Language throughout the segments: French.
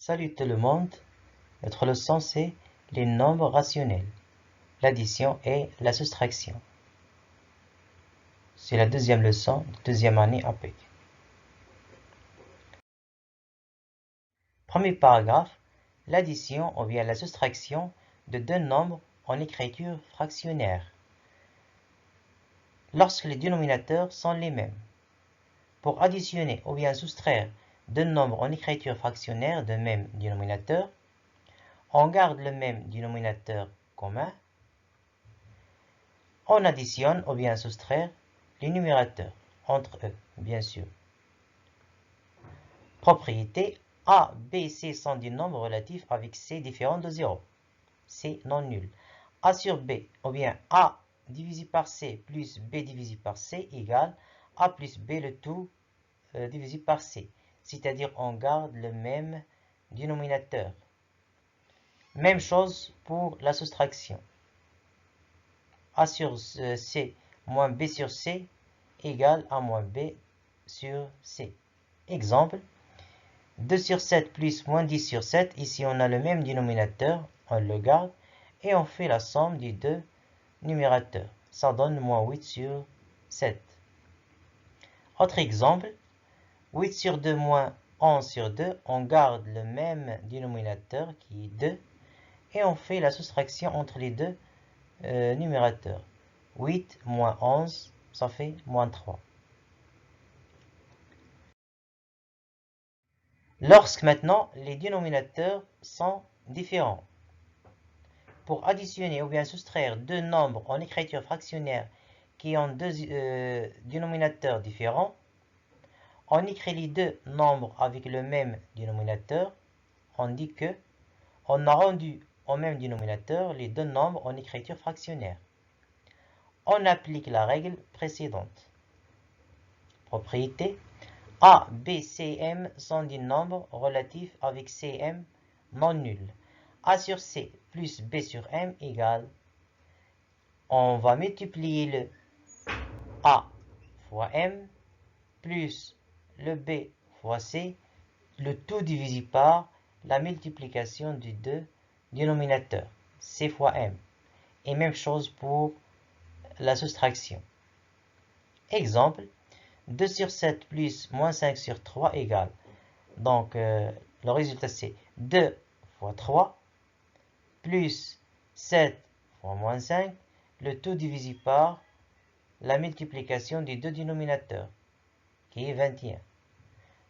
Salut tout le monde, notre leçon c'est les nombres rationnels, l'addition et la soustraction. C'est la deuxième leçon de deuxième année APEC. Premier paragraphe, l'addition ou bien la soustraction de deux nombres en écriture fractionnaire. Lorsque les dénominateurs sont les mêmes. Pour additionner ou bien soustraire deux nombres en écriture fractionnaire de même dénominateur, on garde le même dénominateur commun. On additionne ou bien soustraire les numérateurs entre eux, bien sûr. Propriété A, B, C sont des nombres relatifs avec C différents de 0. C non nul. A sur B, ou bien A divisé par C plus B divisé par C égale A plus B le tout divisé par C. C'est-à-dire on garde le même dénominateur. Même chose pour la soustraction. A sur C moins B sur C égale A moins B sur C. Exemple, 2 sur 7 plus moins 10 sur 7. Ici, on a le même dénominateur, on le garde, et on fait la somme des deux numérateurs. Ça donne moins 8 sur 7. Autre exemple, 8 sur 2 moins 11 sur 2. On garde le même dénominateur qui est 2, et on fait la soustraction entre les deux numérateurs. 8 moins 11, ça fait moins 3. Lorsque maintenant les dénominateurs sont différents. Pour additionner ou bien soustraire deux nombres en écriture fractionnaire qui ont deux dénominateurs différents, on écrit les deux nombres avec le même dénominateur. On dit que on a rendu au même dénominateur les deux nombres en écriture fractionnaire. On applique la règle précédente. Propriété A, B, C, M sont des nombres relatifs avec Cm non nuls. A sur C plus B sur M égale, on va multiplier le A fois M plus le B fois C, le tout divisé par la multiplication des deux dénominateurs, C fois M. Et même chose pour la soustraction. Exemple, 2 sur 7 plus moins 5 sur 3 égale. Donc, le résultat c'est 2 fois 3 plus 7 fois moins 5, le tout divisé par la multiplication des deux dénominateurs, qui est 21.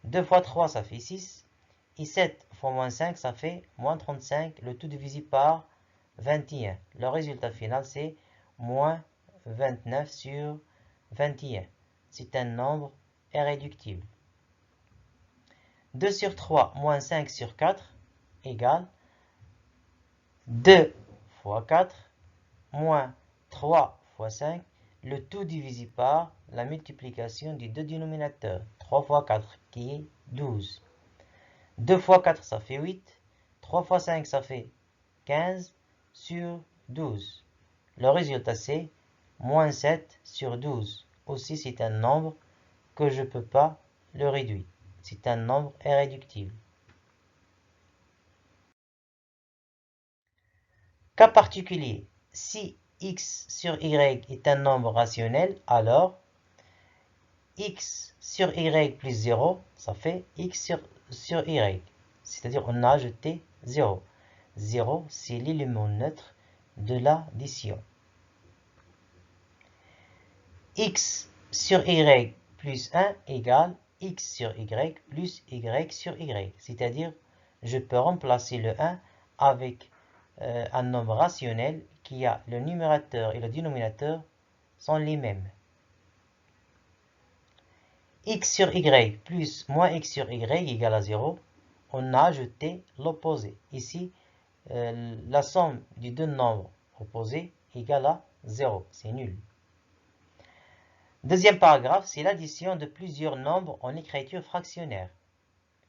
2 fois 3, ça fait 6. Et 7 fois moins 5, ça fait moins 35, le tout divisé par 21. Le résultat final, c'est moins 29 sur 21. C'est un nombre irréductible. 2 sur 3 moins 5 sur 4 égale 2 fois 4 moins 3 fois 5, le tout divisé par la multiplication des deux dénominateurs. 3 fois 4 qui est 12. 2 fois 4 ça fait 8. 3 fois 5 ça fait 15 sur 12. Le résultat c'est moins 7 sur 12. Aussi c'est un nombre que je ne peux pas le réduire. C'est un nombre irréductible. Cas particulier, si x sur y est un nombre rationnel, alors x sur y plus 0, ça fait x sur y. C'est-à-dire on a ajouté 0. 0, c'est l'élément neutre de l'addition. X sur y plus 1 égale x sur y plus y sur y. C'est-à-dire, je peux remplacer le 1 avec un nombre rationnel qui a le numérateur et le dénominateur sont les mêmes. X sur y plus moins x sur y égale à 0. On a ajouté l'opposé. Ici, la somme des deux nombres opposés égale à 0. C'est nul. Deuxième paragraphe, c'est l'addition de plusieurs nombres en écriture fractionnaire.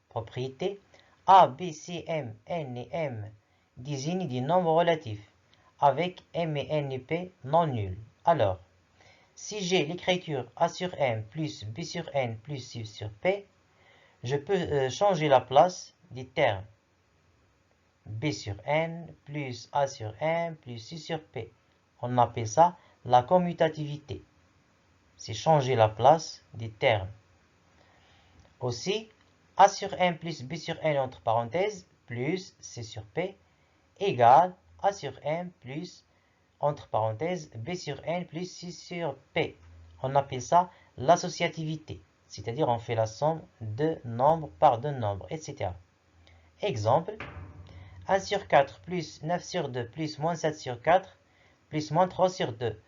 Propriété A, B, C, M, N et M désignent des nombres relatifs avec M et N et P non nuls. Alors, si j'ai l'écriture A sur M plus B sur N plus C sur P, je peux changer la place des termes. B sur N plus A sur N plus C sur P. On appelle ça la commutativité. C'est changer la place des termes. Aussi, A sur N plus B sur N entre parenthèses plus C sur P égale A sur N plus entre parenthèses B sur N plus C sur P. On appelle ça l'associativité, c'est-à-dire on fait la somme de nombres par de nombres, etc. Exemple, 1 sur 4 plus 9 sur 2 plus moins 7 sur 4 plus moins 3 sur 2.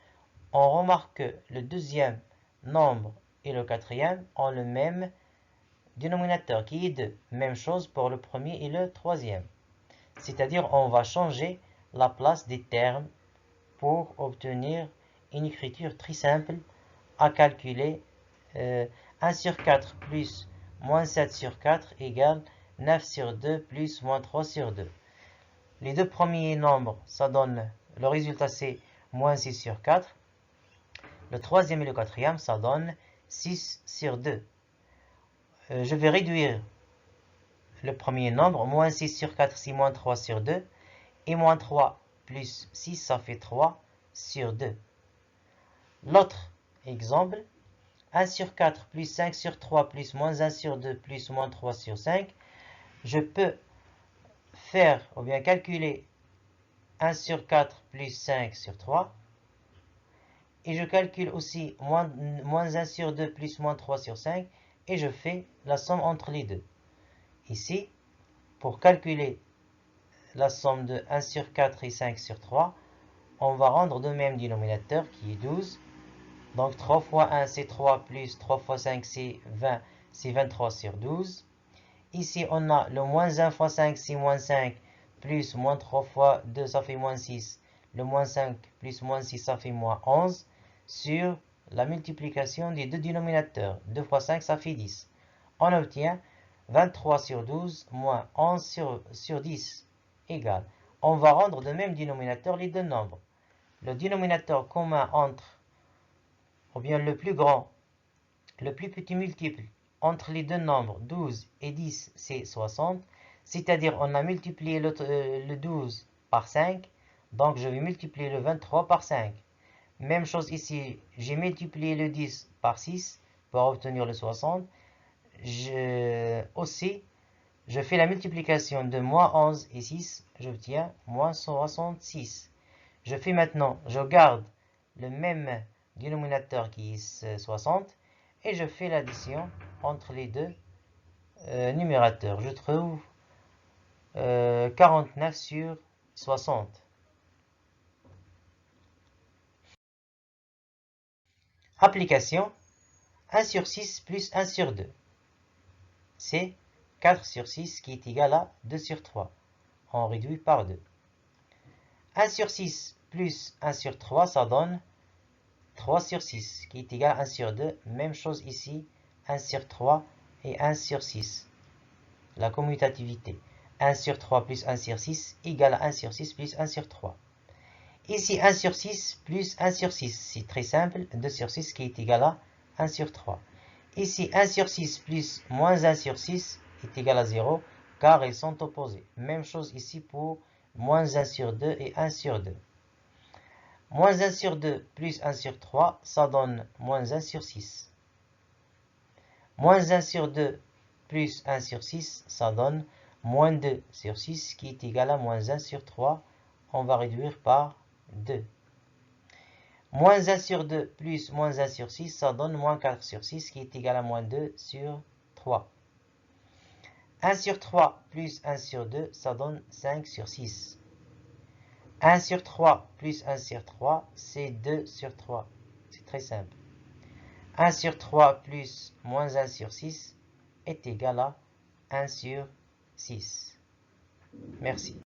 On remarque que le deuxième nombre et le quatrième ont le même dénominateur qui est 2. Même chose pour le premier et le troisième. C'est-à-dire on va changer la place des termes pour obtenir une écriture très simple à calculer. 1 sur 4 plus moins 7 sur 4 égale 9 sur 2 plus moins 3 sur 2. Les deux premiers nombres, ça donne, le résultat c'est moins 6 sur 4. Le troisième et le quatrième, ça donne 6 sur 2. Je vais réduire le premier nombre. Moins 6 sur 4, c'est moins 3 sur 2. Et moins 3 plus 6, ça fait 3 sur 2. L'autre exemple, 1 sur 4 plus 5 sur 3 plus moins 1 sur 2 plus moins 3 sur 5. Je peux faire ou bien calculer 1 sur 4 plus 5 sur 3. Et je calcule aussi moins 1 sur 2 plus moins 3 sur 5. Et je fais la somme entre les deux. Ici, pour calculer la somme de 1 sur 4 et 5 sur 3, on va rendre le même dénominateur qui est 12. Donc 3 fois 1 c'est 3 plus 3 fois 5 c'est 20, c'est 23 sur 12. Ici on a le moins 1 fois 5 c'est moins 5, plus moins 3 fois 2 ça fait moins 6. Le moins 5 plus moins 6 ça fait moins 11 sur la multiplication des deux dénominateurs. 2 fois 5 ça fait 10. On obtient 23 sur 12 moins 11 sur 10 égale. On va rendre de même dénominateur les deux nombres. Le dénominateur commun entre, ou bien le plus grand, le plus petit multiple entre les deux nombres 12 et 10, c'est 60. C'est-à-dire on a multiplié le 12 par 5. Donc je vais multiplier le 23 par 5. Même chose ici, j'ai multiplié le 10 par 6 pour obtenir le 60. Aussi, je fais la multiplication de moins 11 et 6, j'obtiens moins 66. Je garde le même dénominateur qui est 60 et je fais l'addition entre les deux numérateurs. Je trouve 49 sur 60. Application 1 sur 6 plus 1 sur 2. C'est 4 sur 6 qui est égal à 2 sur 3. On réduit par 2. 1 sur 6 plus 1 sur 3, ça donne 3 sur 6 qui est égal à 1 sur 2. Même chose ici, 1 sur 3 et 1 sur 6. La commutativité. 1 sur 3 plus 1 sur 6 égale à 1 sur 6 plus 1 sur 3. Ici, 1 sur 6 plus 1 sur 6. C'est très simple. 2 sur 6 qui est égal à 1 sur 3. Ici, 1 sur 6 plus moins 1 sur 6 est égal à 0, car ils sont opposés. Même chose ici pour moins 1 sur 2 et 1 sur 2. Moins 1 sur 2 plus 1 sur 3, ça donne moins 1 sur 6. Moins 1 sur 2 plus 1 sur 6, ça donne moins 2 sur 6, qui est égal à moins 1 sur 3. On va réduire par 2. Moins 1 sur 2 plus moins 1 sur 6, ça donne moins 4 sur 6, qui est égal à moins 2 sur 3. 1 sur 3 plus 1 sur 2, ça donne 5 sur 6. 1 sur 3 plus 1 sur 3, c'est 2 sur 3. C'est très simple. 1 sur 3 plus moins 1 sur 6 est égal à 1 sur 6. Merci.